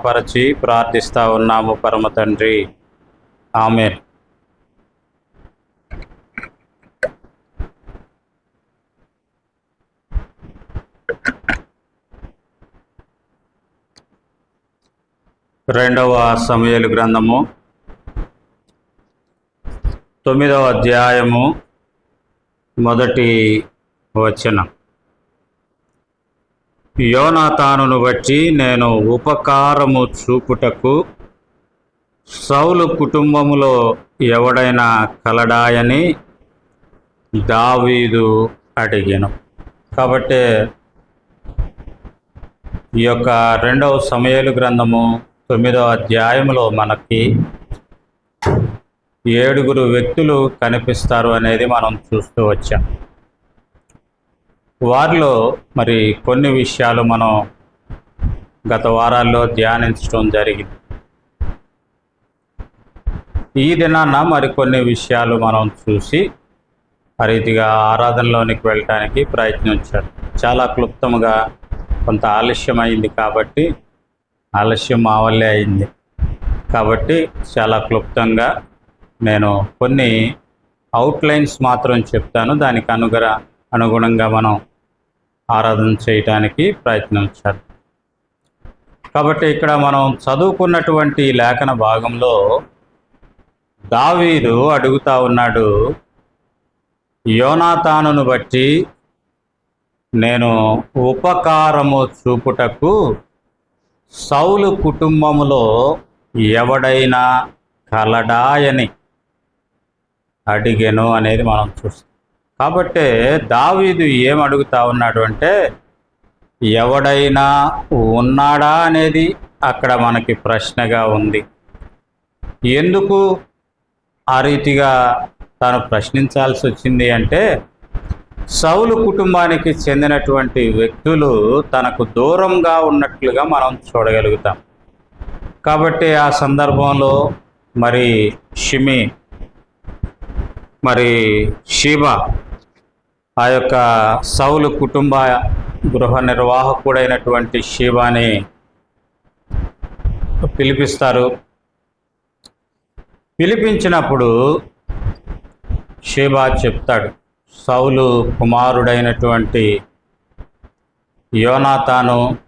పరచి ప్రార్థిస్తా ఉన్నాము పరమ తండ్రి. ఆమేన్. రెండవ సమూయేలు గ్రంథము 9వ అధ్యాయము 1వ వచనం. యోనాతానును బట్టి నేను ఉపకారము చూపుటకు సౌలు కుటుంబములో ఎవడైనా కలడాయని దావీదు అడిగాను. కాబట్టి ఈ యొక్క రెండవ సమూయేలు గ్రంథము 9వ అధ్యాయంలో మనకి 7 వ్యక్తులు కనిపిస్తారు అనేది మనం చూస్తూ వచ్చాం. వారిలో మరి కొన్ని విషయాలు మనం గత వారాల్లో ధ్యానించడం జరిగింది. ఈ దినాన మరికొన్ని విషయాలు మనం చూసి ఆ రీతిగా ఆరాధనలోనికి వెళ్ళటానికి ప్రయత్నించారు. చాలా క్లుప్తంగా కొంత ఆలస్యమైంది కాబట్టి ఆలస్యం మా వల్లే అయింది కాబట్టి చాలా క్లుప్తంగా నేను కొన్ని అవుట్లైన్స్ మాత్రం చెప్తాను. దానికి అనుగుణంగా మనం ఆరాధన చేయటానికి ప్రయత్నించారు. కాబట్టి ఇక్కడ మనం చదువుకున్నటువంటి లేఖన భాగంలో దావీదు అడుగుతా ఉన్నాడు, యోనాతానును బట్టి నేను ఉపకారము చూపుటకు సౌలు కుటుంబములో ఎవడైనా కలడాయని అడిగెను అనేది మనం చూస్తాం. కాబట్టి దావీదు ఏం అడుగుతా ఉన్నాడు అంటే, ఎవడైనా ఉన్నాడా అనేది అక్కడ మనకి ప్రశ్నగా ఉంది. ఎందుకు ఆ రీతిగా తాను ప్రశ్నించాల్సి వచ్చింది అంటే, సౌలు కుటుంబానికి చెందినటువంటి వ్యక్తులు తనకు దూరంగా ఉన్నట్లుగా మనం చూడగలుగుతాం. కాబట్టి ఆ సందర్భంలో మరి షీబా ఆ యొక్క సౌలు కుటుంబ గృహ నిర్వాహకుడైనటువంటి షీబాని పిలిపిస్తారు. పిలిపించినప్పుడు షీబా చెప్తాడు, సౌలు కుమారుడైనటువంటి యోనాతానుకి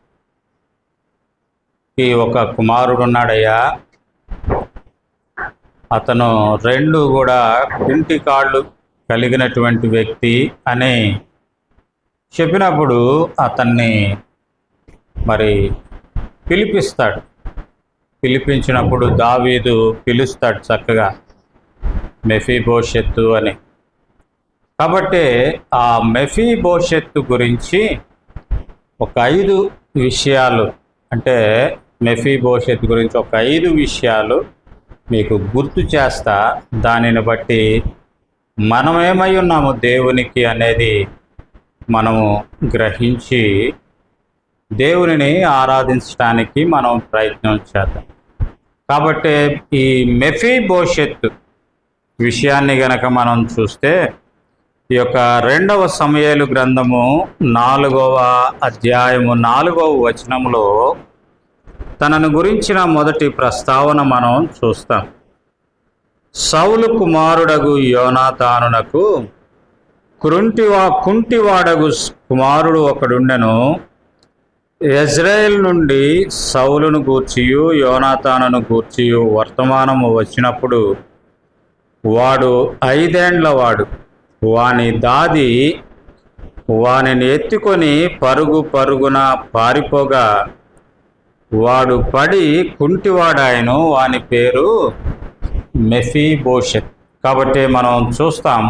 ఒక కుమారుడున్నాడయ్యా, అతను 2 కూడా కుంటి కాళ్ళు కలిగినటువంటి వ్యక్తి అని చెప్పినప్పుడు అతన్ని మరి పిలిపిస్తాడు. పిలిపించినప్పుడు దావీదు పిలుస్తాడు చక్కగా, మెఫీబోషెత్తు అని. కాబట్టి ఆ మెఫీబోషెత్తు గురించి ఒక 5 విషయాలు, అంటే మెఫీబోషెత్తు గురించి ఒక 5 విషయాలు మీకు గుర్తు చేస్తా. దానిని బట్టి మనమేమై ఉన్నాము దేవునికి అనేది మనము గ్రహించి దేవునిని ఆరాధించడానికి మనం ప్రయత్నం చేద్దాం. కాబట్టి ఈ మెఫీబోషెత్తు విషయాన్ని గనక మనం చూస్తే, ఈ యొక్క 2వ సమూయేలు గ్రంథము 4వ అధ్యాయము 4వ వచనంలో తనను గురించిన మొదటి ప్రస్తావన మనం చూస్తాం. సౌలు కుమారుడగు యోనాతానునకు కుంటివాడగు కుమారుడు ఒకడుండెను. యెజ్రెయేలు నుండి సౌలును గూర్చియు యోనాతానును గూర్చియు వర్తమానము వచ్చినప్పుడు వాడు 5 ఏండ్ల వాడు. వాని దాది వానిని ఎత్తుకొని పరుగున పారిపోగా వాడు పడి కుంటివాడాయను. వాని పేరు మెఫీబోషెత్. కాబట్టి మనం చూస్తాం,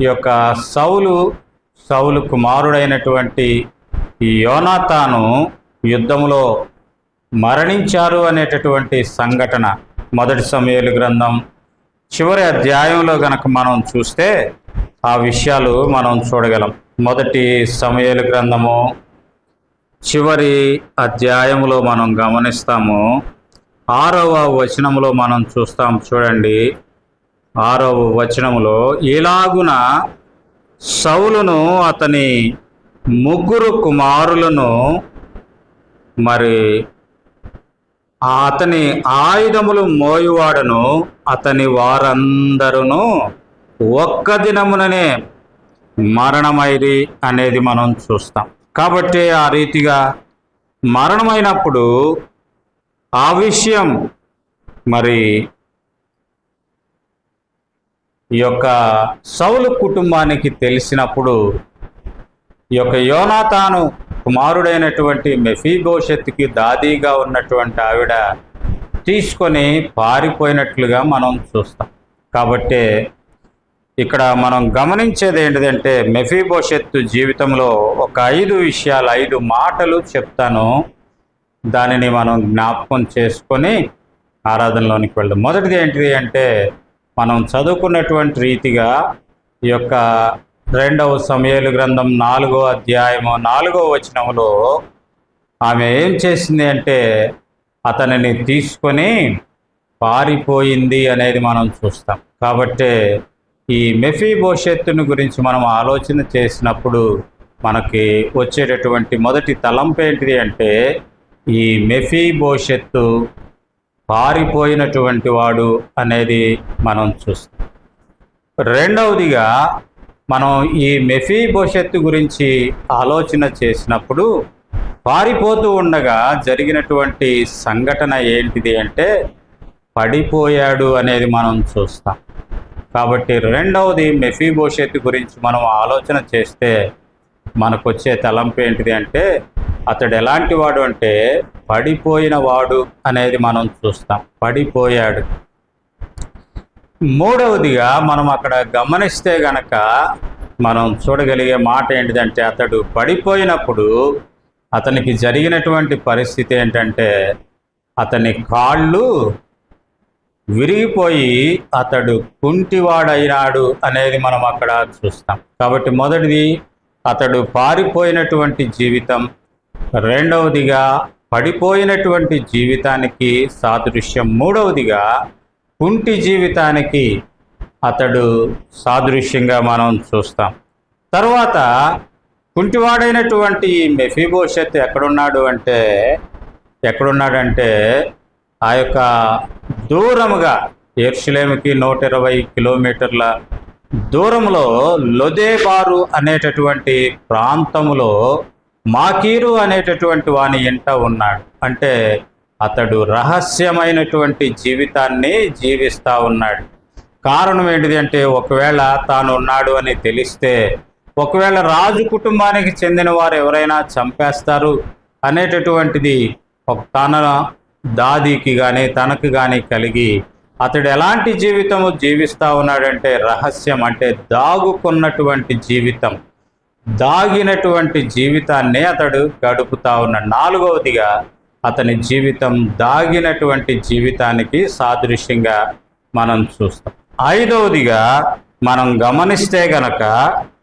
ఈ యొక్క సౌలు కుమారుడైనటువంటి ఈ యోనాతాను యుద్ధంలో మరణించారు అనేటటువంటి సంఘటన 1వ సమూయేలు గ్రంథం చివరి అధ్యాయంలో గనక మనం చూస్తే ఆ విషయాలు మనం చూడగలం. 1వ సమూయేలు గ్రంథము చివరి అధ్యాయంలో మనం గమనిస్తాము. 6వ వచనంలో మనం చూస్తాం. చూడండి, 6వ వచనంలో, ఇలాగున సౌలును అతని 3 కుమారులను మరి అతని ఆయుధములు మోయువాడను అతని వారందరూ ఒక్క దినముననే మరణమైరి అనేది మనం చూస్తాం. కాబట్టి ఆ రీతిగా మరణమైనప్పుడు ఆ విషయం మరి ఈ యొక్క సౌలు కుటుంబానికి తెలిసినప్పుడు ఈ యొక్క యోనాతాను కుమారుడైనటువంటి మెఫీబోషెత్తుకి దాదీగా ఉన్నటువంటి ఆవిడ తీసుకొని పారిపోయినట్లుగా మనం చూస్తాం. కాబట్టి ఇక్కడ మనం గమనించేది ఏంటిదంటే మెఫీబోషెత్తు జీవితంలో ఒక 5 విషయాలు 5 మాటలు చెప్తాను. దానిని మనం జ్ఞాపకం చేసుకొని ఆరాధనలోనికి వెళ్దాం. మొదటిది ఏంటిది అంటే మనం చదువుకున్నటువంటి రీతిగా ఈ యొక్క 2వ సమూయేలు గ్రంథం 4వ అధ్యాయము 4వ వచనంలో ఆమె ఏం చేసింది అంటే అతనిని తీసుకొని పారిపోయింది అనేది మనం చూస్తాం. కాబట్టి ఈ మెఫీబోషెత్తుని గురించి మనం ఆలోచన చేసినప్పుడు మనకి వచ్చేటటువంటి మొదటి తలంపు ఏంటిది అంటే ఈ మెఫీబోషెత్తు పారిపోయినటువంటి వాడు అనేది మనం చూస్తాం. రెండవదిగా మనం ఈ మెఫీబోషెత్తు గురించి ఆలోచన చేసినప్పుడు పారిపోతూ ఉండగా జరిగినటువంటి సంఘటన ఏంటిది అంటే పడిపోయాడు అనేది మనం చూస్తాం. కాబట్టి రెండవది మెఫీబోషెత్తు గురించి మనం ఆలోచన చేస్తే మనకు వచ్చే తలంపు ఏంటిది అంటే అతడు ఎలాంటి వాడు అంటే పడిపోయిన వాడు అనేది మనం చూస్తాం. పడిపోయాడు. మూడవదిగా మనం అక్కడ గమనిస్తే గనక మనం చూడగలిగే మాట ఏంటిదంటే అతడు పడిపోయినప్పుడు అతనికి జరిగినటువంటి పరిస్థితి ఏంటంటే అతని కాళ్ళు విరిగిపోయి అతడు కుంటివాడైనాడు అనేది మనం అక్కడ చూస్తాం. కాబట్టి మొదటిది అతడు పారిపోయినటువంటి జీవితం, రెండవదిగా పడిపోయినటువంటి జీవితానికి సాదృశ్యం, మూడవదిగా కుంటి జీవితానికి అతడు సాదృశ్యంగా మనం చూస్తాం. తర్వాత కుంటివాడైనటువంటి మెఫీబోషెత్ ఎక్కడున్నాడంటే ఆ యొక్క దూరముగా యెరూషలేముకి 120 కిలోమీటర్ల దూరంలో లొదెబారు అనేటటువంటి ప్రాంతములో మాకీరు అనేటటువంటి వాని ఎంట ఉన్నాడు. అంటే అతడు రహస్యమైనటువంటి జీవితాన్ని జీవిస్తూ ఉన్నాడు. కారణం ఏంటిది అంటే ఒకవేళ తాను ఉన్నాడు అని తెలిస్తే, ఒకవేళ రాజు కుటుంబానికి చెందిన వారు ఎవరైనా చంపేస్తారు అనేటటువంటిది తన దాదీకి కానీ తనకు కానీ కలిగి అతడు ఎలాంటి జీవితము జీవిస్తూ ఉన్నాడంటే రహస్యం, అంటే దాగుకున్నటువంటి జీవితం, దాగినటువంటి జీవితాన్ని అతడు గడుపుతా ఉన్నాడు. నాలుగవదిగా అతని జీవితం దాగినటువంటి జీవితానికి సాదృశ్యంగా మనం చూస్తాం. ఐదవదిగా మనం గమనిస్తే గనక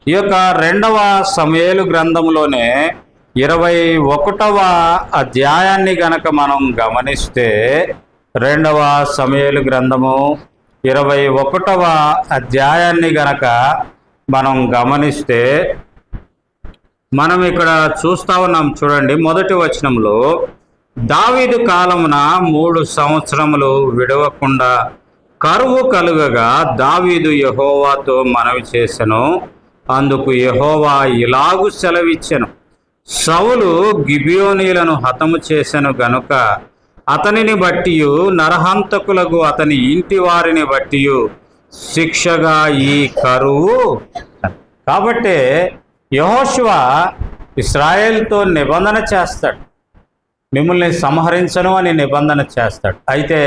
ఈ యొక్క 2వ సమూయేలు గ్రంథంలోనే 21వ అధ్యాయాన్ని గనక మనం గమనిస్తే 2వ సమూయేలు గ్రంథము 21వ అధ్యాయాన్ని గనక మనం గమనిస్తే మనం ఇక్కడ చూస్తా ఉన్నాం. చూడండి, మొదటి వచనంలో దావీదు కాలమున 3 సంవత్సరములు విడవకుండా కరువు కలుగగా దావీదు యెహోవాతో మనవి చేసెను. అందుకు యెహోవా ఇలాగు సెలవిచ్చెను, సౌలు గిబియోనీలను హతము చేసెను గనుక అతనిని బట్టియు నరహంతకులకు అతని ఇంటి వారిని బట్టియు శిక్షగా ఈ కరువు. కాబట్టి యెహోషువ ఇశ్రాయేలుతో నిబంధన చేస్తాడు, మిమ్మల్ని సంహరించను అని నిబంధన చేస్తాడు. అయితే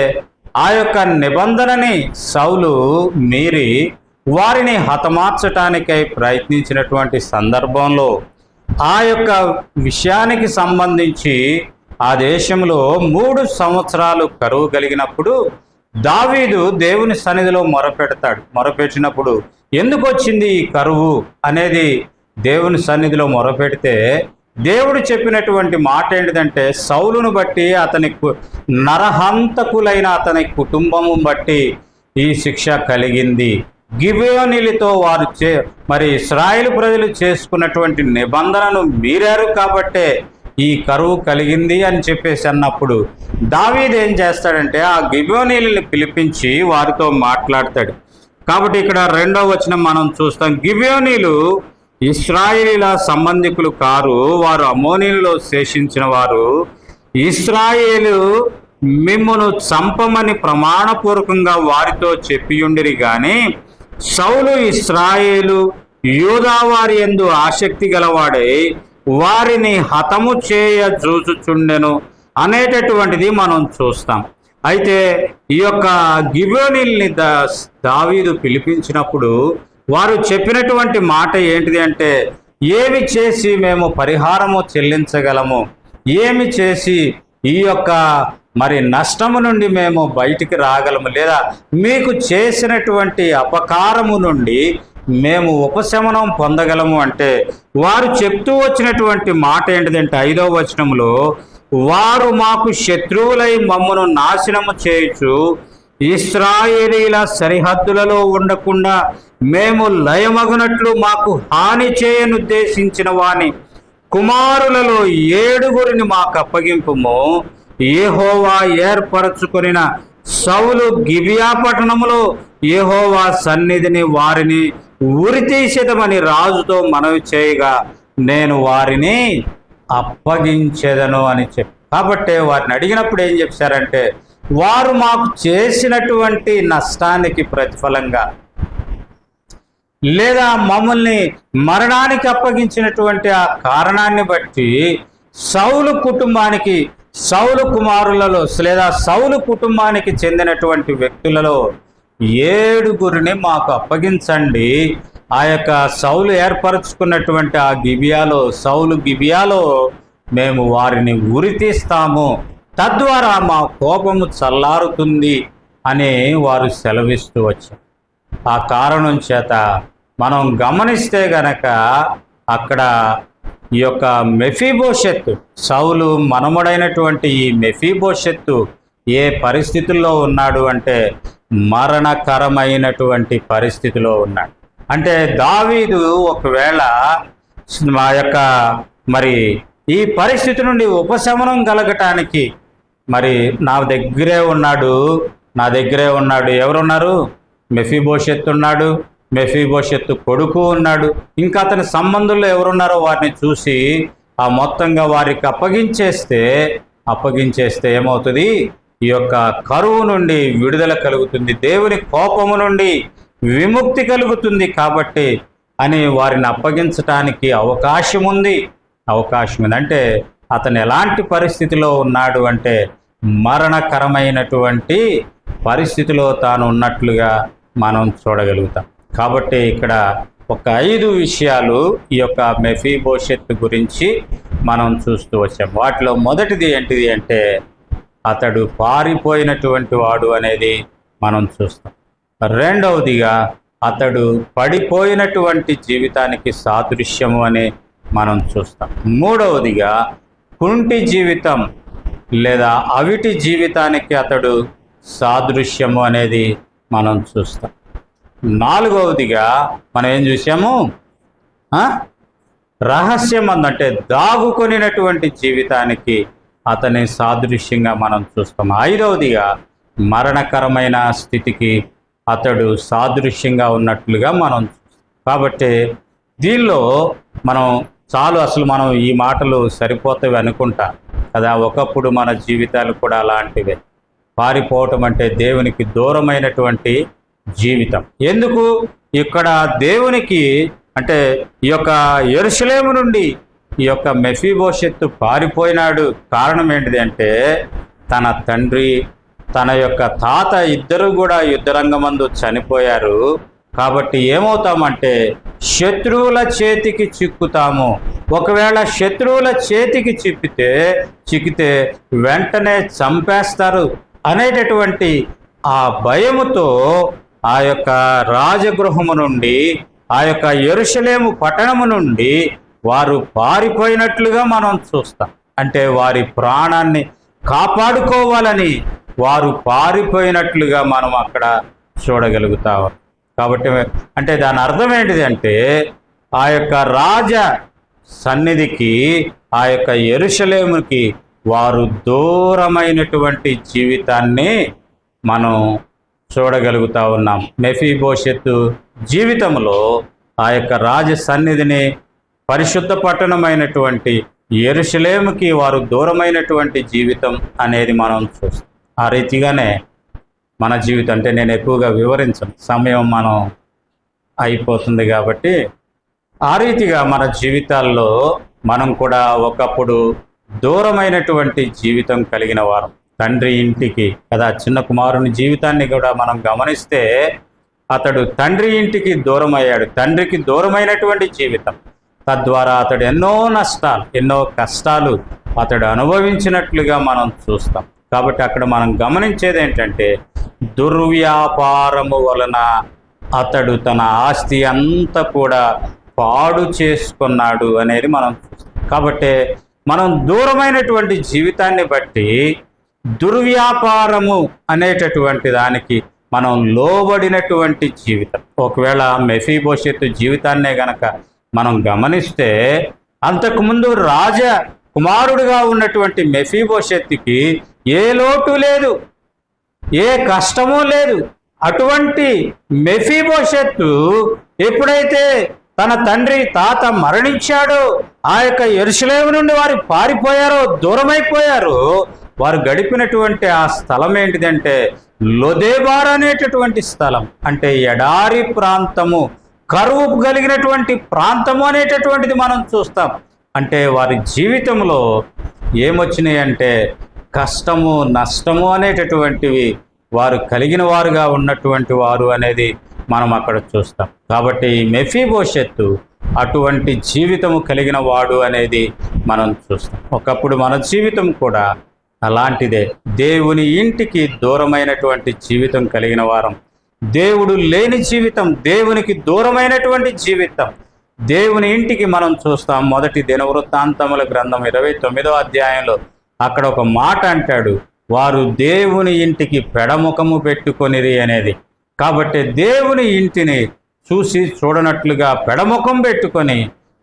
ఆ యొక్క నిబంధనని సౌలు మీరి వారిని హతమార్చటానికై ప్రయత్నించినటువంటి సందర్భంలో ఆ యొక్క విషయానికి సంబంధించి ఆ దేశంలో 3 సంవత్సరాలు కరువు కలిగినప్పుడు దావీదు దేవుని సన్నిధిలో మొరపెట్టినప్పుడు ఎందుకు వచ్చింది ఈ కరువు అనేది దేవుని సన్నిధిలో మొరపెడితే దేవుడు చెప్పినటువంటి మాట ఏంటిదంటే సౌలును బట్టి అతని నరహంతకులైన అతని కుటుంబము బట్టి ఈ శిక్ష కలిగింది. గిబియోనీలతో వారు మరి ఇశ్రాయేలు ప్రజలు చేసుకున్నటువంటి నిబంధనను మీరారు కాబట్టే ఈ కరువు కలిగింది అని చెప్పేసి అన్నప్పుడు దావీదు ఏం చేస్తాడంటే ఆ గిబియోనీయుల్ని పిలిపించి వారితో మాట్లాడతాడు. కాబట్టి ఇక్కడ 2వ వచనం మనం చూస్తాం. గిబియోనీయులు ఇశ్రాయేలీల సంబంధికులు కారు, వారు అమ్మోనీయులలో శేషించిన వారు. ఇశ్రాయేలు మిమ్మును చంపమని ప్రమాణపూర్వకంగా వారితో చెప్పియుండిరి గాని సౌలు ఇశ్రాయేలు యూదా వారి యందు ఆసక్తి గలవాడై వారిని హతము చేయ చూచుచుండెను అనేటటువంటిది మనం చూస్తాం. అయితే ఈ యొక్క గిబియోనీయుల్ని దావీదు పిలిపించినప్పుడు వారు చెప్పినటువంటి మాట ఏంటిది అంటే, ఏమి చేసి మేము పరిహారము చెల్లించగలము, ఏమి చేసి ఈ యొక్క మరి నష్టము నుండి మేము బయటికి రాగలము, లేదా మీకు చేసినటువంటి అపకారము నుండి మేము ఉపశమనం పొందగలము అంటే వారు చెప్తూ వచ్చినటువంటి మాట ఏంటిదంటే 5వ వచనంలో, వారు మాకు శత్రువులై మమ్మను నాశనము చేయుచు ఇశ్రాయేలీల సరిహద్దులలో ఉండకుండా మేము లయమగునట్లు మాకు హాని చేయనుద్దేశించిన వాని కుమారులలో 7 మాకు అప్పగింపుము. యెహోవా ఏర్పరచుకొనిన సౌలు గిబియా పట్టణములో యెహోవా సన్నిధిని వారిని ఉరితీసేదమని రాజుతో మనవి చేయగా నేను వారిని అప్పగించేదను అని చెప్పి, కాబట్టి వారిని అడిగినప్పుడు ఏం చెప్పారంటే, వారు మాకు చేసినటువంటి నష్టానికి ప్రతిఫలంగా లేదా మమ్మల్ని మరణానికి అప్పగించినటువంటి ఆ కారణాన్ని బట్టి సౌలు కుటుంబానికి, సౌలు కుమారులలో లేదా సౌలు కుటుంబానికి చెందినటువంటి వ్యక్తులలో 7 మాకు అప్పగించండి. ఆ యొక్క సౌలు ఏర్పరచుకున్నటువంటి ఆ గిబియాలో, సౌలు గిబియాలో మేము వారిని ఉరితీస్తాము, తద్వారా మా కోపము చల్లారుతుంది అని వారు సెలవిస్తూ వచ్చారు. ఆ కారణం చేత మనం గమనిస్తే గనక అక్కడ ఈ యొక్క మెఫీబోషెత్తు, సౌలు మనముడైనటువంటి ఈ మెఫీబోషెత్తు ఏ పరిస్థితుల్లో ఉన్నాడు అంటే మరణకరమైనటువంటి పరిస్థితిలో ఉన్నాడు. అంటే దావీదు ఒకవేళ మా యొక్క మరి ఈ పరిస్థితి నుండి ఉపశమనం కలగటానికి మరి నా దగ్గరే ఉన్నాడు ఎవరున్నారు? మెఫీబోషెత్తు ఉన్నాడు, మెఫీబోషెత్తు కొడుకు ఉన్నాడు, ఇంకా అతని సంబంధుల్లో ఎవరున్నారో వారిని చూసి ఆ మొత్తంగా వారికి అప్పగించేస్తే ఏమవుతుంది? ఈ యొక్క కరువు నుండి విడుదల కలుగుతుంది, దేవుని కోపము నుండి విముక్తి కలుగుతుంది. కాబట్టి అని వారిని అప్పగించటానికి అవకాశం ఉంది. అంటే అతను ఎలాంటి పరిస్థితిలో ఉన్నాడు అంటే మరణకరమైనటువంటి పరిస్థితిలో తాను ఉన్నట్లుగా మనం చూడగలుగుతాం. కాబట్టి ఇక్కడ ఒక 5 విషయాలు ఈ యొక్క మెఫీబోషెత్ గురించి మనం చూస్తూ వచ్చాం. వాటిలో మొదటిది ఏంటిది అంటే అతడు పారిపోయినటువంటి వాడు అనేది మనం చూస్తాం. రెండవదిగా అతడు పడిపోయినటువంటి జీవితానికి సాదృశ్యము అని మనం చూస్తాం. మూడవదిగా కుంటి జీవితం లేదా అవిటి జీవితానికి అతడు సాదృశ్యము అనేది మనం చూస్తాం. నాలుగవదిగా మనం ఏం చూసాము? రహస్యమందు అంటే దాగుకొనినటువంటి జీవితానికి అతని సాదృశ్యంగా మనం చూస్తాం. ఐదవదిగా మరణకరమైన స్థితికి అతడు సాదృశ్యంగా ఉన్నట్లుగా మనం చూస్తాం. కాబట్టి దీనిలో మనం అసలు మనం ఈ మాటలు సరిపోతాయి అనుకుంటా కదా. ఒకప్పుడు మన జీవితాలు కూడా అలాంటివే. పారిపోవటం అంటే దేవునికి దూరమైనటువంటి జీవితం. ఎందుకు ఇక్కడ దేవునికి అంటే ఈ యొక్క యెరూషలేము నుండి ఈ యొక్క మెఫీబోషెత్తు పారిపోయినాడు. కారణం ఏంటిది అంటే తన తండ్రి తన యొక్క తాత ఇద్దరు కూడా యుద్ధరంగమందు చనిపోయారు. కాబట్టి ఏమవుతామంటే శత్రువుల చేతికి చిక్కుతాము. ఒకవేళ శత్రువుల చేతికి చిక్కితే వెంటనే చంపేస్తారు అనేటటువంటి ఆ భయముతో ఆ యొక్క రాజగృహము నుండి ఆ యొక్క యెరూషలేము పట్టణము నుండి వారు పారిపోయినట్లుగా మనం చూస్తాం. అంటే వారి ప్రాణాన్ని కాపాడుకోవాలని వారు పారిపోయినట్లుగా మనం అక్కడ చూడగలుగుతాం. కాబట్టి అంటే దాని అర్థం ఏంటిది అంటే ఆ యొక్క రాజ సన్నిధికి ఆ యొక్క యెరూషలేముకి వారు దూరమైనటువంటి జీవితాన్ని మనం చూడగలుగుతా ఉన్నాం. మెఫీబోషెతు జీవితంలో ఆ యొక్క రాజ సన్నిధిని, పరిశుద్ధ పట్టణమైనటువంటి యెరూషలేముకి వారు దూరమైనటువంటి జీవితం అనేది మనం చూస్తాం. ఆ రీతిగానే మన జీవితం, అంటే నేను ఎక్కువగా వివరించను, సమయం మనం అయిపోతుంది కాబట్టి, ఆ రీతిగా మన జీవితాల్లో మనం కూడా ఒకప్పుడు దూరమైనటువంటి జీవితం కలిగిన వారం. తండ్రి ఇంటికి కదా, చిన్న కుమారుని జీవితాన్ని కూడా మనం గమనిస్తే అతడు తండ్రి ఇంటికి దూరం అయ్యాడు. తండ్రికి దూరమైనటువంటి జీవితం, తద్వారా అతడు ఎన్నో నష్టాలు, ఎన్నో కష్టాలు అతడు అనుభవించినట్లుగా మనం చూస్తాం. కాబట్టి అక్కడ మనం గమనించేది ఏంటంటే, దుర్వ్యాపారము వలన అతడు తన ఆస్తి అంతా కూడా పాడు చేసుకున్నాడు అనేది మనం చూస్తాం. కాబట్టి మనం దూరమైనటువంటి జీవితాన్ని బట్టి దుర్వ్యాపారము అనేటటువంటి దానికి మనం లోబడినటువంటి జీవితం. ఒకవేళ మెఫీబోషెతు జీవితాన్నే గనక మనం గమనిస్తే, అంతకుముందు రాజ కుమారుడుగా ఉన్నటువంటి మెఫీబోషెత్తుకి ఏ లోటు లేదు, ఏ కష్టము లేదు. అటువంటి మెఫీబోషెత్తు ఎప్పుడైతే తన తండ్రి తాత మరణించాడో, ఆ యొక్క యెరూషలేము నుండి వారు పారిపోయారో, దూరమైపోయారో, వారు గడిపినటువంటి ఆ స్థలం ఏంటిదంటే లోదెబార్ అనేటటువంటి స్థలం. అంటే ఎడారి ప్రాంతము, కరువు కలిగినటువంటి ప్రాంతము అనేటటువంటిది మనం చూస్తాం. అంటే వారి జీవితంలో ఏమొచ్చినాయి అంటే కష్టము, నష్టము అనేటటువంటివి వారు కలిగిన వారుగా ఉన్నటువంటి వారు అనేది మనం అక్కడ చూస్తాం. కాబట్టి మెఫీబోషెత్తు అటువంటి జీవితము కలిగిన వాడు అనేది మనం చూస్తాం. ఒకప్పుడు మన జీవితం కూడా అలాంటిదే. దేవుని ఇంటికి దూరమైనటువంటి జీవితం కలిగిన వారం, దేవుడు లేని జీవితం, దేవునికి దూరమైనటువంటి జీవితం. దేవుని ఇంటికి మనం చూస్తాం. మొదటి దినవృత్తాంతముల గ్రంథం 29వ అధ్యాయంలో అక్కడ ఒక మాట అంటాడు, వారు దేవుని ఇంటికి పెడముఖము పెట్టుకొనిరి అనేది. కాబట్టి దేవుని ఇంటిని చూసి చూడనట్లుగా పెడముఖం పెట్టుకొని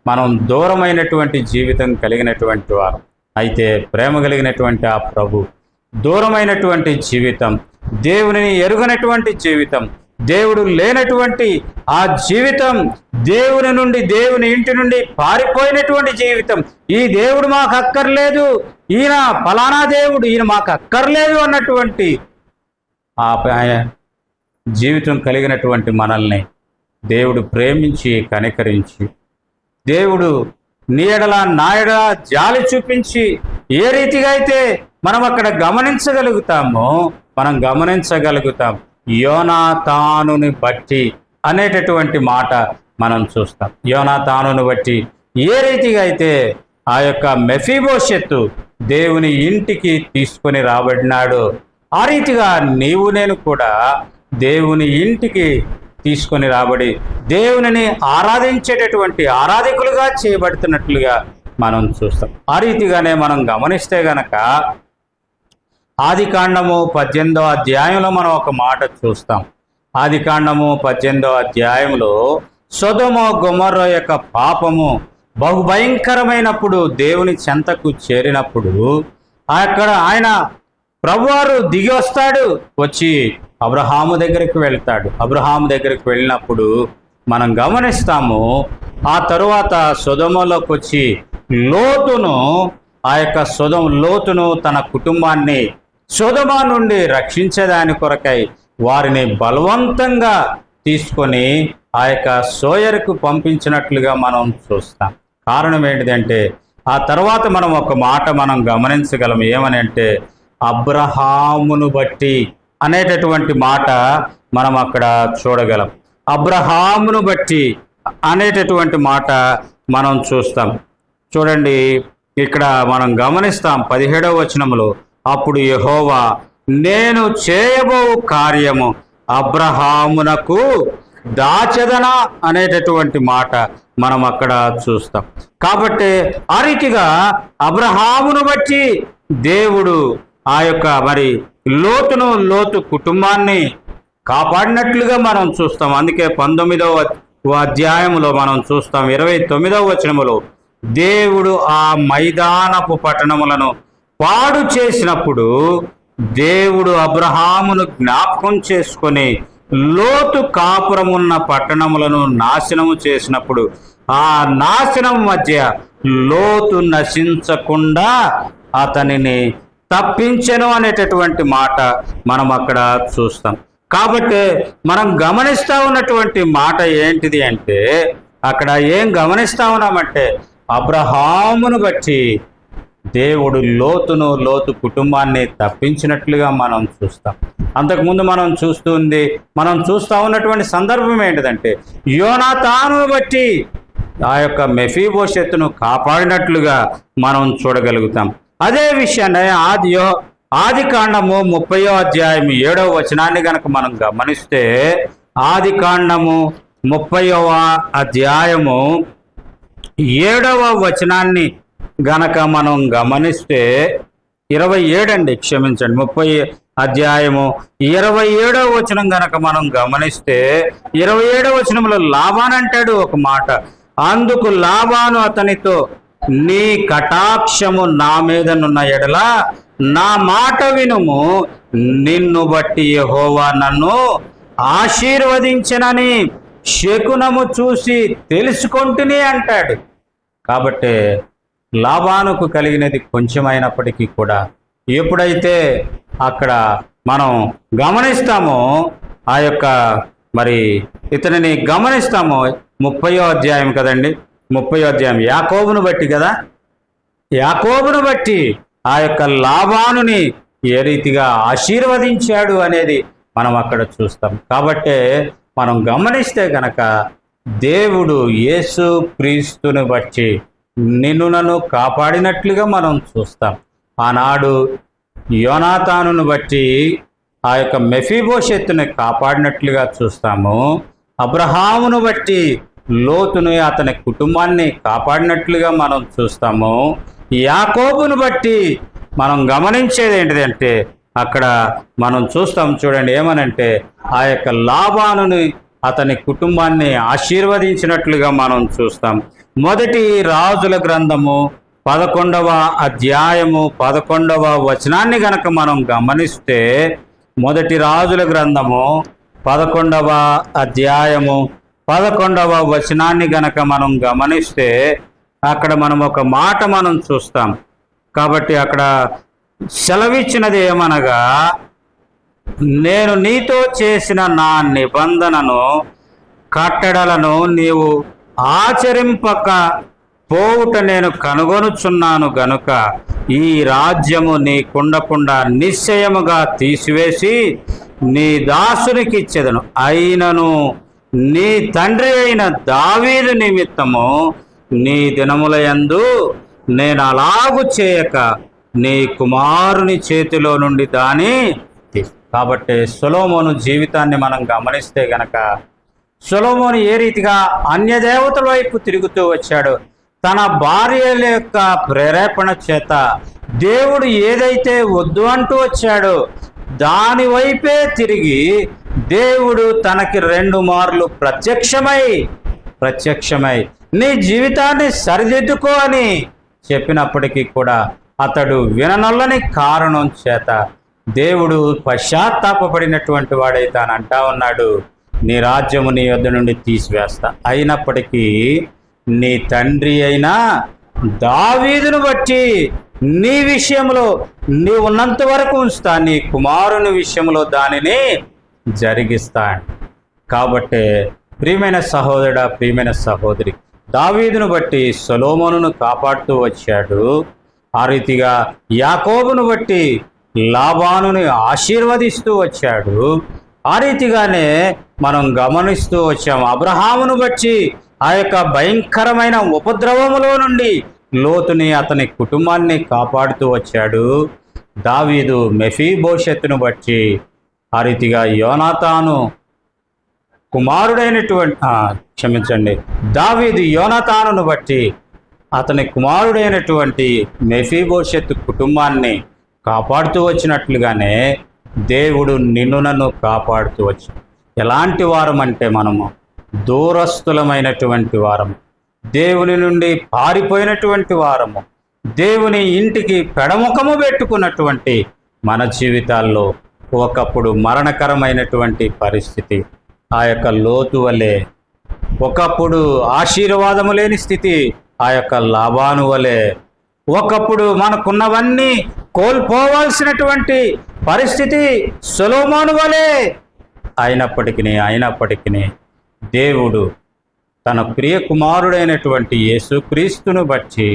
మనం దూరమైనటువంటి జీవితం కలిగినటువంటి వారు. అయితే ప్రేమ కలిగినటువంటి ఆ ప్రభు దూరమైనటువంటి జీవితం, దేవునిని ఎరుగనటువంటి జీవితం, దేవుడు లేనటువంటి ఆ జీవితం, దేవుని నుండి, దేవుని ఇంటి నుండి పారిపోయినటువంటి జీవితం, ఈ దేవుడు మాకు అక్కర్లేదు, ఈయన ఫలానా దేవుడు, ఈయన మాకు అక్కర్లేదు అన్నటువంటి ఆ జీవితం కలిగినటువంటి మనల్ని దేవుడు ప్రేమించి కనికరించి, దేవుడు నీ ఎడల నా ఎడల జాలి చూపించి ఏ రీతిగా అయితే మనం అక్కడ గమనించగలుగుతామో మనం గమనించగలుగుతాం. యోనాతానుని బట్టి అనేటటువంటి మాట మనం చూస్తాం. యోనాతానుని బట్టి ఏ రీతిగా అయితే ఆ యొక్క మెఫీబోషెత్తు దేవుని ఇంటికి తీసుకొని రాబడినాడు, ఆ రీతిగా నీవు నేను కూడా దేవుని ఇంటికి తీసుకొని రాబడి దేవునిని ఆరాధించేటటువంటి ఆరాధకులుగా చేయబడుతున్నట్లుగా మనం చూస్తాం. ఆ రీతిగానే మనం గమనిస్తే గనక ఆదికాండము 18వ అధ్యాయంలో మనం ఒక మాట చూస్తాం. ఆదికాండము 18వ అధ్యాయంలో సొదొమ గొమొర్ర యొక్క పాపము బహుభయంకరమైనప్పుడు దేవుని చెంతకు చేరినప్పుడు అక్కడ ఆయన ప్రభువారు దిగి వస్తాడు, వచ్చి అబ్రహాము దగ్గరికి వెళ్తాడు. అబ్రహాము దగ్గరికి వెళ్ళినప్పుడు మనం గమనిస్తాము, ఆ తరువాత సొదొమలోకి వచ్చి లోతును, ఆ యొక్క లోతును తన కుటుంబాన్ని సొదొమ నుండి రక్షించేదాని కొరకై వారిని బలవంతంగా తీసుకొని ఆ యొక్క సోయరుకు పంపించినట్లుగా మనం చూస్తాం. కారణం ఏంటిదంటే ఆ తర్వాత మనం ఒక మాట మనం గమనించగలం. ఏమని అంటే అబ్రహామును బట్టి అనేటటువంటి మాట మనం అక్కడ చూడగలం. అబ్రహామును బట్టి అనేటటువంటి మాట మనం చూస్తాం. చూడండి, ఇక్కడ మనం గమనిస్తాం 17వ వచనములో, అప్పుడు యెహోవా నేను చేయబో కార్యము అబ్రహామునకు దాచదనా అనేటటువంటి మాట మనం అక్కడ చూస్తాం. కాబట్టి ఆ రీతిగా అబ్రహామును బట్టి దేవుడు ఆ యొక్క లోతు కుటుంబాన్ని కాపాడినట్లుగా మనం చూస్తాం. అందుకే 19వ అధ్యాయంలో మనం చూస్తాం 29వ వచనములో, దేవుడు ఆ మైదానపు పట్టణములను పాడు చేసినప్పుడు దేవుడు అబ్రహామును జ్ఞాపకం చేసుకొని లోతు కాపురమున్న పట్టణములను నాశనము చేసినప్పుడు ఆ నాశనం మధ్య లోతు నశించకుండా అతనిని తప్పించెను అనేటటువంటి మాట మనం అక్కడ చూస్తాం. కాబట్టి మనం గమనిస్తూ ఉన్నటువంటి మాట ఏంటిది అంటే, అక్కడ ఏం గమనిస్తూ ఉన్నామంటే, అబ్రహామును బట్టి దేవుడు లోతు కుటుంబాన్ని తప్పించినట్లుగా మనం చూస్తాం. అంతకుముందు మనం చూస్తూ ఉన్నటువంటి సందర్భం ఏంటిదంటే, యోనాతానును బట్టి ఆ యొక్క మెఫీబోషెతును కాపాడినట్లుగా మనం చూడగలుగుతాం. అదే విషయాన్ని ఆది కాండము 30వ అధ్యాయం 7వ వచనాన్ని గనక మనం గమనిస్తే, ఆది కాండము 30వ అధ్యాయము 7వ వచనాన్ని గనక మనం గమనిస్తే 27 క్షమించండి 30 అధ్యాయము 27వ వచనం గనక మనం గమనిస్తే 27వ వచనంలో లాబాను అంటాడు ఒక మాట. అందుకు లాబాను అతనితో, నీ కటాక్షము నా మీదనున్న ఎడల నా మాట వినుము, నిన్ను బట్టి యెహోవా నన్ను ఆశీర్వదించనని శకునము చూసి తెలుసుకొంటిని అంటాడు. కాబట్టి లాబానుకు కలిగినది కొంచెమైనప్పటికీ కూడా ఎప్పుడైతే అక్కడ మనం గమనిస్తామో ఆ యొక్క మరి ఇతనిని గమనిస్తామో 30వ అధ్యాయం కదండి, 30వ అధ్యాయం యాకోబును బట్టి కదా, యాకోబును బట్టి ఆ యొక్క లాబానుని ఏ రీతిగా ఆశీర్వదించాడు అనేది మనం అక్కడ చూస్తాం. కాబట్టి మనం గమనిస్తే గనక దేవుడు యేసు క్రీస్తుని బట్టి నిన్ను నన్ను కాపాడినట్లుగా మనం చూస్తాం. ఆనాడు యోనాతానును బట్టి ఆ యొక్క మెఫీబోషెత్తుని కాపాడినట్లుగా చూస్తాము. అబ్రహామును బట్టి లోతును అతని కుటుంబాన్ని కాపాడినట్లుగా మనం చూస్తాము. యాకోబును బట్టి మనం గమనించేది ఏంటిదంటే, అక్కడ మనం చూస్తాం చూడండి ఏమనంటే, ఆ యొక్క లాబానుని అతని కుటుంబాన్ని ఆశీర్వదించినట్లుగా మనం చూస్తాం. మొదటి రాజుల గ్రంథము 11వ అధ్యాయము 11వ వచనాన్ని గనక మనం గమనిస్తే, మొదటి రాజుల గ్రంథము 11వ అధ్యాయము 11వ వచనాన్ని గనక మనం గమనిస్తే అక్కడ మనం ఒక మాట మనం చూస్తాం. కాబట్టి అక్కడ సెలవిచ్చినది ఏమనగా, నేను నీతో చేసిన నా నిబంధనను కట్టడలను నీవు ఆచరింపక పోవుట నేను కనుగొనుచున్నాను గనుక ఈ రాజ్యము నీకుండకుండా నిశ్చయముగా తీసివేసి నీ దాసునికి ఇచ్చేదను. అయినను నీ తండ్రి అయిన దావీదు నిమిత్తము నీ దినముల యందు నేను అలాగు చేయక నీ కుమారుని చేతిలో నుండి దాని. కాబట్టి సొలొమోను జీవితాన్ని మనం గమనిస్తే గనక, సొలొమోను ఏ రీతిగా అన్యదేవతల వైపు తిరుగుతూ వచ్చాడు, తన భార్యల యొక్క ప్రేరేపణ చేత దేవుడు ఏదైతే వద్దు అంటూ వచ్చాడో దాని వైపే తిరిగి దేవుడు తనకి 2 మార్లు ప్రత్యక్షమై నీ జీవితాన్ని సరిదిద్దుకో అని చెప్పినప్పటికీ కూడా అతడు విననొల్లని కారణం చేత దేవుడు పశ్చాత్తాపడినటువంటి వాడై తాను అంటా ఉన్నాడు, నీ రాజ్యము నీ యొద్ద నుండి తీసివేస్తా, అయినప్పటికీ నీ తండ్రి అయిన దావీదును బట్టి నీ విషయంలో నీ ఉన్నంత వరకు ఉంచుతా, నీ కుమారుని విషయంలో దానిని జరిగిస్తాడు. కాబట్టి ప్రియమైన సహోదరుడా, ప్రియమైన సహోదరి, దావీదును బట్టి సొలొమోనును కాపాడుతూ వచ్చాడు. ఆ రీతిగా యాకోబును బట్టి లాబానుని ఆశీర్వదిస్తూ వచ్చాడు. ఆ రీతిగానే మనం గమనిస్తూ వచ్చాము. అబ్రహామును బట్టి ఆ యొక్క భయంకరమైన ఉపద్రవములో నుండి లోతుని అతని కుటుంబాన్ని కాపాడుతూ వచ్చాడు. దావీదు మెఫీబోషెత్తును బట్టి ఆ రీతిగా యోనాతాను కుమారుడైనటువంటి దావీదు యోనాతానును బట్టి అతని కుమారుడైనటువంటి మెఫీబోషెత్తు కుటుంబాన్ని కాపాడుతూ వచ్చినట్లుగానే దేవుడు నిన్ను నన్ను కాపాడుతూ వచ్చాడు. ఎలాంటి వారం అంటే మనము దూరస్థులమైనటువంటి వారం, దేవుని నుండి పారిపోయినటువంటి వారము, దేవుని ఇంటికి పెడముఖము పెట్టుకున్నటువంటి మన జీవితాల్లో ఒకప్పుడు మరణకరమైనటువంటి పరిస్థితి ఆ యొక్క లోతు వలె, ఒకప్పుడు ఆశీర్వాదము లేని స్థితి ఆ యొక్క లాబాను వలె, ఒకప్పుడు మనకున్నవన్నీ కోల్పోవాల్సినటువంటి పరిస్థితి సొలొమోను వలె అయినప్పటికీ దేవుడు తన ప్రియ కుమారుడైనటువంటి యేసుక్రీస్తును బట్టి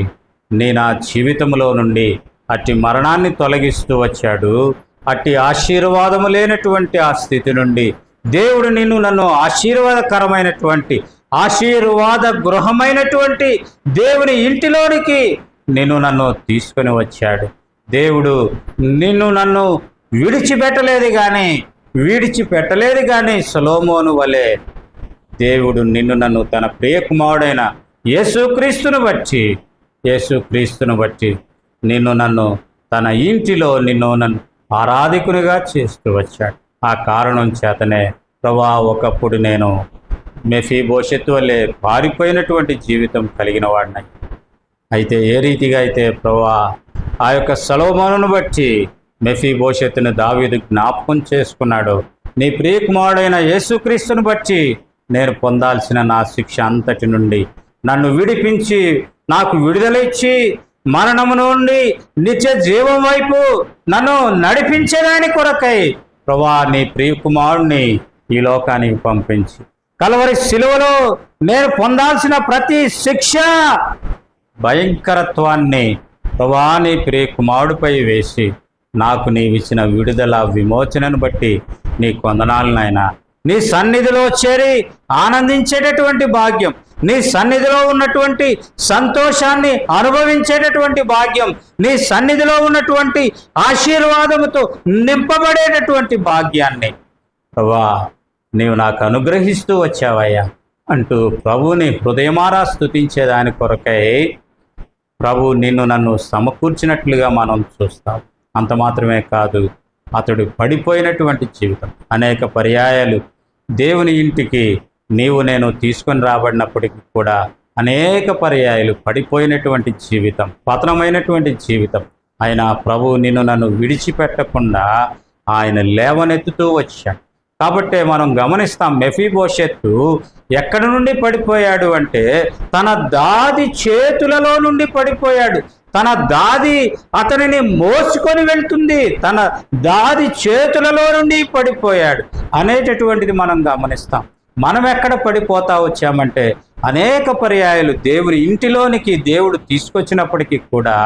నేను నా జీవితంలో నుండి అట్టి మరణాన్ని తొలగిస్తూ వచ్చాడు. అట్టి ఆశీర్వాదము లేనటువంటి ఆ స్థితి నుండి దేవుడు నన్ను ఆశీర్వాదకరమైనటువంటి ఆశీర్వాద గృహమైనటువంటి దేవుని ఇంటిలోనికి నన్ను తీసుకొని వచ్చాడు. దేవుడు నన్ను విడిచిపెట్టలేదు కానీ సొలొమోను వలె దేవుడు నన్ను తన ప్రియ కుమారుడైన యేసుక్రీస్తును బట్టి నన్ను తన ఇంటిలో నన్ను ఆరాధికునిగా చేస్తూ వచ్చాడు. ఆ కారణం చేతనే ప్రభువా, ఒకప్పుడు నేను మెఫీబోషెతు వలె పారిపోయినటువంటి జీవితం కలిగిన వాడిని. అయితే ఏ రీతిగా అయితే ప్రభువా ఆ యొక్క సొలొమోనును బట్టి మెఫీబోషెతును దావీదు జ్ఞాపకం చేసుకున్నాడు, నీ ప్రియకుమారుడైన యేసుక్రీస్తును బట్టి నేను పొందాల్సిన నా శిక్ష అంతటి నుండి నన్ను విడిపించి నాకు విడుదల ఇచ్చి మరణము నుండి నిత్య జీవం వైపు నన్ను నడిపించేదాని కొరకై ప్రభువా నీ ప్రియకుమారుడిని ఈ లోకానికి పంపించి కల్వరి శిలువలో నేను పొందాల్సిన ప్రతి శిక్ష భయంకరత్వాన్ని ప్రభువా నీ ప్రియకుమారుడిపై వేసి నాకు నీవిచ్చిన విడుదల విమోచనను బట్టి నీ వందనాలు నాయనా. నీ సన్నిధిలో చేరి ఆనందించేటటువంటి భాగ్యం, నీ సన్నిధిలో ఉన్నటువంటి సంతోషాన్ని అనుభవించేటటువంటి భాగ్యం, నీ సన్నిధిలో ఉన్నటువంటి ఆశీర్వాదముతో నింపబడేటటువంటి భాగ్యాన్ని ప్రభువా నీవు నాకు అనుగ్రహిస్తూ వచ్చావయ్యా అంటూ ప్రభువుని హృదయమారా స్తుతించేదాని కొరకై ప్రభు నన్ను సమకూర్చినట్లుగా మనం చూస్తాం. అంత మాత్రమే కాదు, అతడు పడిపోయినటువంటి జీవితం అనేక పర్యాయాలు దేవుని ఇంటికి నేను తీసుకొని రాబడినప్పటికీ కూడా అనేక పర్యాయాలు పడిపోయినటువంటి జీవితం, పతనమైనటువంటి జీవితం. ఆయన ప్రభు నన్ను విడిచిపెట్టకుండా ఆయన లేవనెత్తుతూ వచ్చాడు. కాబట్టే మనం గమనిస్తాం, మెఫీబోషెతు ఎక్కడి నుండి పడిపోయాడు అంటే తన దాది చేతులలో నుండి పడిపోయాడు. తన దాది అతనిని మోసుకొని వెళ్తుంది, తన దాది చేతులలో నుండి పడిపోయాడు అనేటటువంటిది మనం గమనిస్తాం. మనం ఎక్కడ పడిపోతా వచ్చామంటే అనేక పర్యాయాలు దేవుని ఇంటిలోనికి దేవుడు తీసుకొచ్చినప్పటికీ కూడా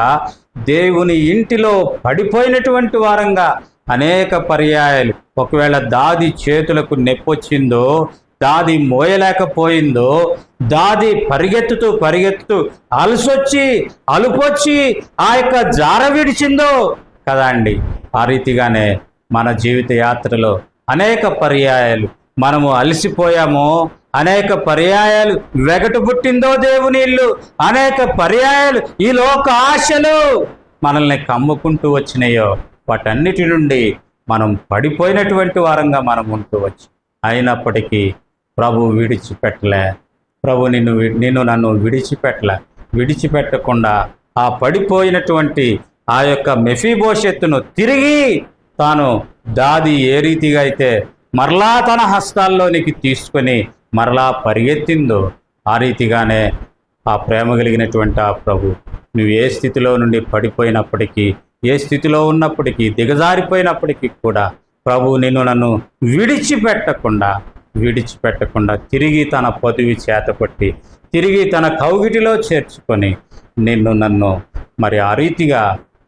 దేవుని ఇంటిలో పడిపోయినటువంటి వారంగా అనేక పర్యాయాలు ఒకవేళ దాది చేతులకు నొప్పొచ్చిందో, దాది మోయలేకపోయిందో, దాది పరిగెత్తుతూ అలుపొచ్చి ఆ యొక్క జార విడిచిందో కదా అండి. ఆ రీతిగానే మన జీవిత యాత్రలో అనేక పర్యాయాలు మనము అలసిపోయామో, అనేక పర్యాయాలు వెగటు పుట్టిందో దేవుని ఇల్లు, అనేక పర్యాయాలు ఈ లోక ఆశలు మనల్ని కమ్ముకుంటూ వచ్చినాయో, వాటన్నిటి నుండి మనం పడిపోయినటువంటి వారంగా మనం ఉంటూ వచ్చి అయినప్పటికీ ప్రభు విడిచిపెట్టలే. ప్రభు నన్ను విడిచిపెట్టకుండా ఆ పడిపోయినటువంటి ఆ యొక్క మెఫీబోషెతును తిరిగి తాను దాది ఏ రీతిగా అయితే మరలా తన హస్తాల్లోనికి తీసుకొని మరలా పరిగెత్తిందో ఆ రీతిగానే ఆ ప్రేమ కలిగినటువంటి ఆ ప్రభు నువ్వు ఏ స్థితిలో నుండి పడిపోయినప్పటికీ, ఏ స్థితిలో ఉన్నప్పటికీ, దిగజారిపోయినప్పటికీ కూడా ప్రభు నన్ను విడిచిపెట్టకుండా తిరిగి తన పొదివి చేతపట్టి తిరిగి తన కౌగిటిలో చేర్చుకొని నన్ను మరి ఆ రీతిగా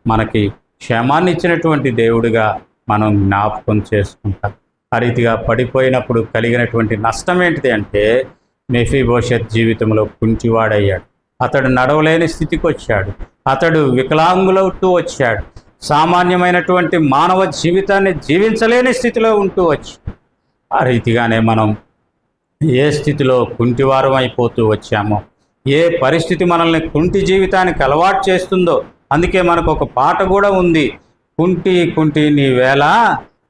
మనకి క్షేమాన్ని ఇచ్చినటువంటి దేవుడిగా మనం జ్ఞాపకం చేసుకుంటాం. ఆ రీతిగా పడిపోయినప్పుడు కలిగినటువంటి నష్టం ఏంటిది అంటే మెఫీబోషెత్ జీవితంలో కుంటివాడయ్యాడు. అతడు నడవలేని స్థితికి వచ్చాడు. అతడు వికలాంగులవుతూ వచ్చాడు. సామాన్యమైనటువంటి మానవ జీవితాన్ని జీవించలేని స్థితిలో ఉంటూ వచ్చి ఆ రీతిగానే మనం ఏ స్థితిలో కుంటివారం అయిపోతూ వచ్చామో, ఏ పరిస్థితి మనల్ని కుంటి జీవితానికి అలవాటు చేస్తుందో, అందుకే మనకు ఒక పాట కూడా ఉంది, కుంటి నీ వేళ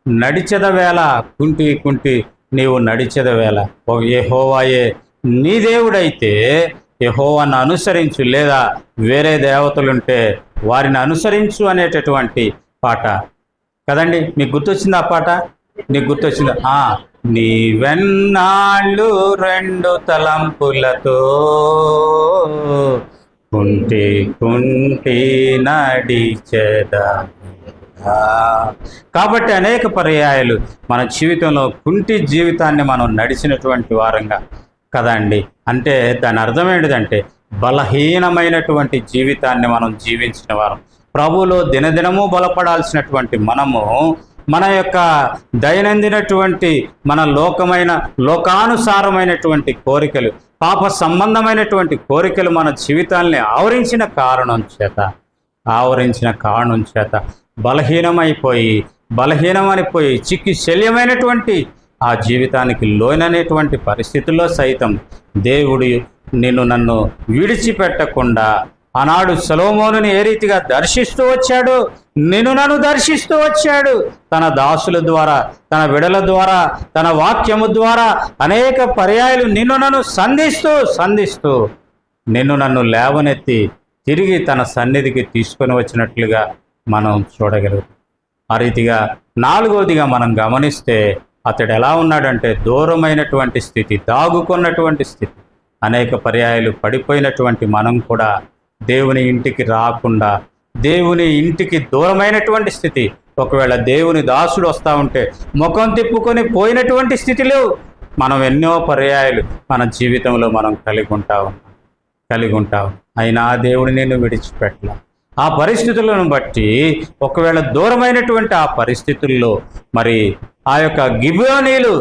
నడిచెద వేళ, కుంటి నీవు నడిచెద వేళ. యెహోవాయే నీ దేవుడైతే యెహోవాను అనుసరించు, లేదా వేరే దేవతలుంటే వారిని అనుసరించు అనేటటువంటి పాట కదండి. మీకు గుర్తొచ్చింది ఆ పాట? నీకు గుర్తొచ్చింది? నీవెన్నాళ్ళు రెండు తలంపులతో కుంటి కుంటి నడిచెదా. కాబట్టి అనేక పర్యాయాలు మన జీవితంలో కుంటి జీవితాన్ని మనం నడిచినటువంటి వారంగా కదండి. అంటే దాని అర్థం ఏంటిదంటే బలహీనమైనటువంటి జీవితాన్ని మనం జీవించిన వారం. ప్రభువులో దినదినము బలపడాల్సినటువంటి మనము మన యొక్క దైనందినటువంటి మన లోకానుసారమైనటువంటి కోరికలు, పాప సంబంధమైనటువంటి కోరికలు మన జీవితాల్ని ఆవరించిన కారణం చేత బలహీనమైపోయి చిక్కి శల్యమైనటువంటి ఆ జీవితానికి లోననేటువంటి పరిస్థితుల్లో సైతం దేవుడు నన్ను విడిచిపెట్టకుండా ఆనాడు సొలొమోనుని ఏ రీతిగా దర్శిస్తూ వచ్చాడు, నన్ను దర్శిస్తూ వచ్చాడు. తన దాసుల ద్వారా, తన విడల ద్వారా, తన వాక్యము ద్వారా అనేక పర్యాయాలు నన్ను సంధిస్తూ నన్ను లేవనెత్తి తిరిగి తన సన్నిధికి తీసుకొని వచ్చినట్లుగా మనం చూడగలుగుతాం. ఆ రీతిగా నాలుగవదిగా మనం గమనిస్తే అతడు ఎలా ఉన్నాడంటే దూరమైనటువంటి స్థితి, దాగుకున్నటువంటి స్థితి. అనేక పర్యాయాలు పడిపోయినటువంటి మనం కూడా దేవుని ఇంటికి రాకుండా, దేవుని ఇంటికి దూరమైనటువంటి స్థితి. ఒకవేళ దేవుని దాసుడు వస్తూ ఉంటే ముఖం తిప్పుకొని పోయినటువంటి స్థితిలో మనం ఎన్నో పర్యాయాలు మన జీవితంలో మనం కలిగి ఉంటాం. అయినా దేవుడు నిన్ను విడిచిపెట్టల. ఆ పరిస్థితులను బట్టి ఒకవేళ దూరమైనటువంటి ఆ పరిస్థితుల్లో మరి ఆ యొక్క గిబియోనీలు,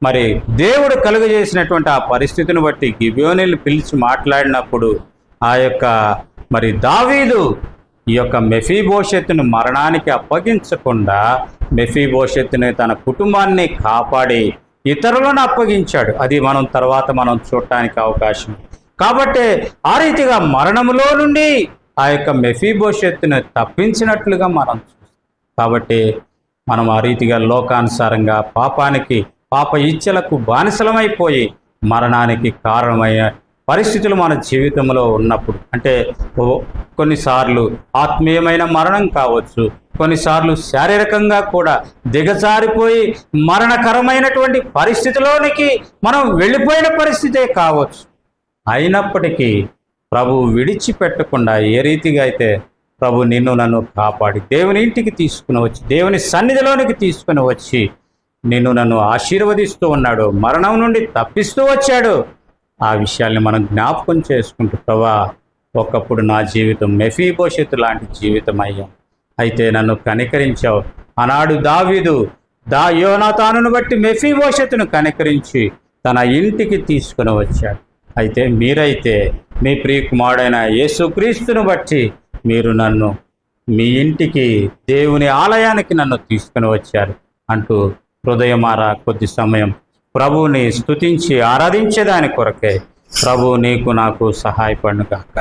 మరి దేవుడు కలుగజేసినటువంటి ఆ పరిస్థితిని బట్టి గిబియోనీలు పిలిచి మాట్లాడినప్పుడు ఆ యొక్క మరి దావీదు ఈ యొక్క మెఫీబోషెతును మరణానికి అప్పగించకుండా మెఫీబోషెతుని తన కుటుంబాన్ని కాపాడి ఇతరులను అప్పగించాడు. అది తర్వాత మనం చూడటానికి అవకాశం. కాబట్టి ఆ రీతిగా మరణములో నుండి ఆ యొక్క మెఫీబోషెతును తప్పించినట్లుగా మనం చూస్తాం. కాబట్టి మనం ఆ రీతిగా లోకానుసారంగా పాప ఇచ్చలకు బానిసలమైపోయి మరణానికి కారణమైన పరిస్థితులు మన జీవితంలో ఉన్నప్పుడు, అంటే కొన్నిసార్లు ఆత్మీయమైన మరణం కావచ్చు, కొన్నిసార్లు శారీరకంగా కూడా దిగజారిపోయి మరణకరమైనటువంటి పరిస్థితిలోనికి మనం వెళ్ళిపోయిన పరిస్థితే కావచ్చు. అయినప్పటికీ ప్రభు విడిచిపెట్టకుండా ఏ రీతిగా అయితే ప్రభు నన్ను కాపాడి దేవుని ఇంటికి తీసుకుని వచ్చి, దేవుని సన్నిధిలోనికి తీసుకుని వచ్చి నన్ను ఆశీర్వదిస్తూ ఉన్నాడు, మరణం నుండి తప్పిస్తూ వచ్చాడు. ఆ విషయాల్ని మనం జ్ఞాపకం చేసుకుంటూ, ప్రభా ఒకప్పుడు నా జీవితం మెఫీబోషెతు లాంటి జీవితం అయ్యా, అయితే నన్ను కనికరించావు. ఆనాడు దావీదు యోనాతానును బట్టి మెఫీబోషెతును కనికరించి తన ఇంటికి తీసుకుని వచ్చాడు. అయితే మీరైతే మీ ప్రియకుమారుడైన యేసుక్రీస్తును బట్టి మీరు నన్ను మీ ఇంటికి, దేవుని ఆలయానికి నన్ను తీసుకుని వచ్చారు అంటూ హృదయమారా కొద్ది సమయం ప్రభువుని స్తుతించి ఆరాధించేదాని కొరకే ప్రభు నీకు నాకు సహాయపడును గాక.